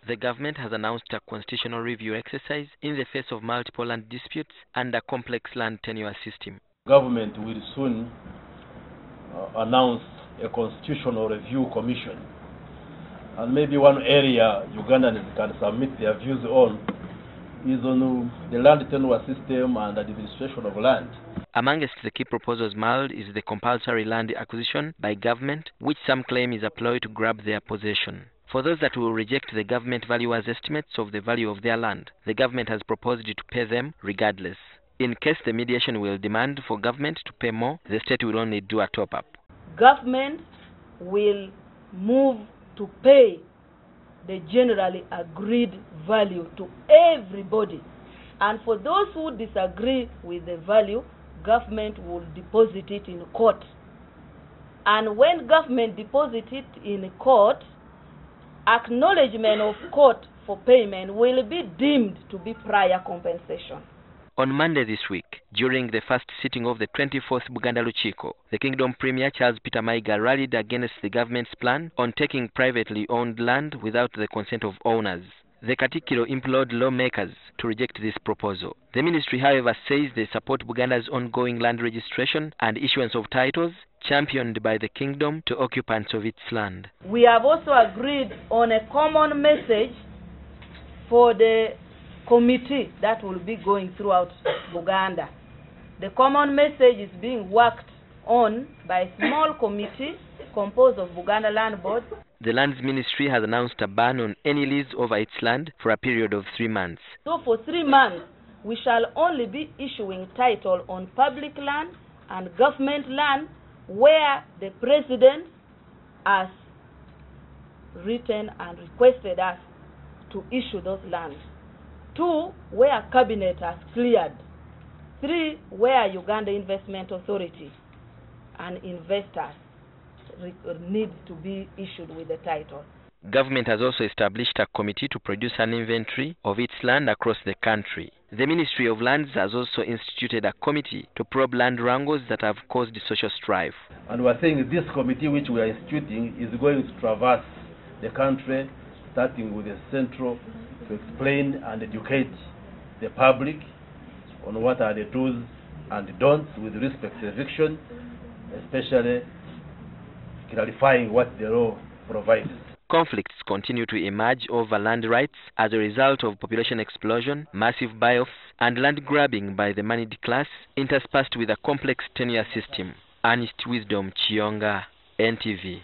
The government has announced a constitutional review exercise in the face of multiple land disputes and a complex land tenure system. Government will soon announce a constitutional review commission. And maybe one area Ugandans can submit their views on is on the land tenure system and administration of land. Amongst the key proposals mulled is the compulsory land acquisition by government, which some claim is a ploy to grab their possession. For those that will reject the government valuers' estimates of the value of their land, the government has proposed to pay them regardless. In case the mediation will demand for government to pay more, the state will only do a top-up. Government will move to pay the generally agreed value to everybody. And for those who disagree with the value, government will deposit it in court. And when government deposits it in court, acknowledgement of court for payment will be deemed to be prior compensation. On Monday this week, during the first sitting of the 24th Buganda Lukiiko, the Kingdom Premier Charles Peter Mayiga rallied against the government's plan on taking privately owned land without the consent of owners. The Katikkiro implored lawmakers to reject this proposal. The ministry, however, says they support Buganda's ongoing land registration and issuance of titles championed by the kingdom to occupants of its land. We have also agreed on a common message for the committee that will be going throughout Buganda. The common message is being worked on by a small committee composed of Buganda Land Board. The Lands Ministry has announced a ban on any lease over its land for a period of 3 months. So for 3 months, we shall only be issuing title on public land and government land where the President has written and requested us to issue those lands. 2, where Cabinet has cleared. 3, where Uganda Investment Authority and investors need to be issued with the title. Government has also established a committee to produce an inventory of its land across the country. The Ministry of Lands has also instituted a committee to probe land wrangles that have caused social strife. And we're saying this committee which we are instituting is going to traverse the country, starting with the central, to explain and educate the public on what are the do's and don'ts with respect to eviction, especially clarifying what the law provides. Conflicts continue to emerge over land rights as a result of population explosion, massive buy-offs, and land grabbing by the moneyed class, interspersed with a complex tenure system. Ernest Wisdom Chionga, NTV.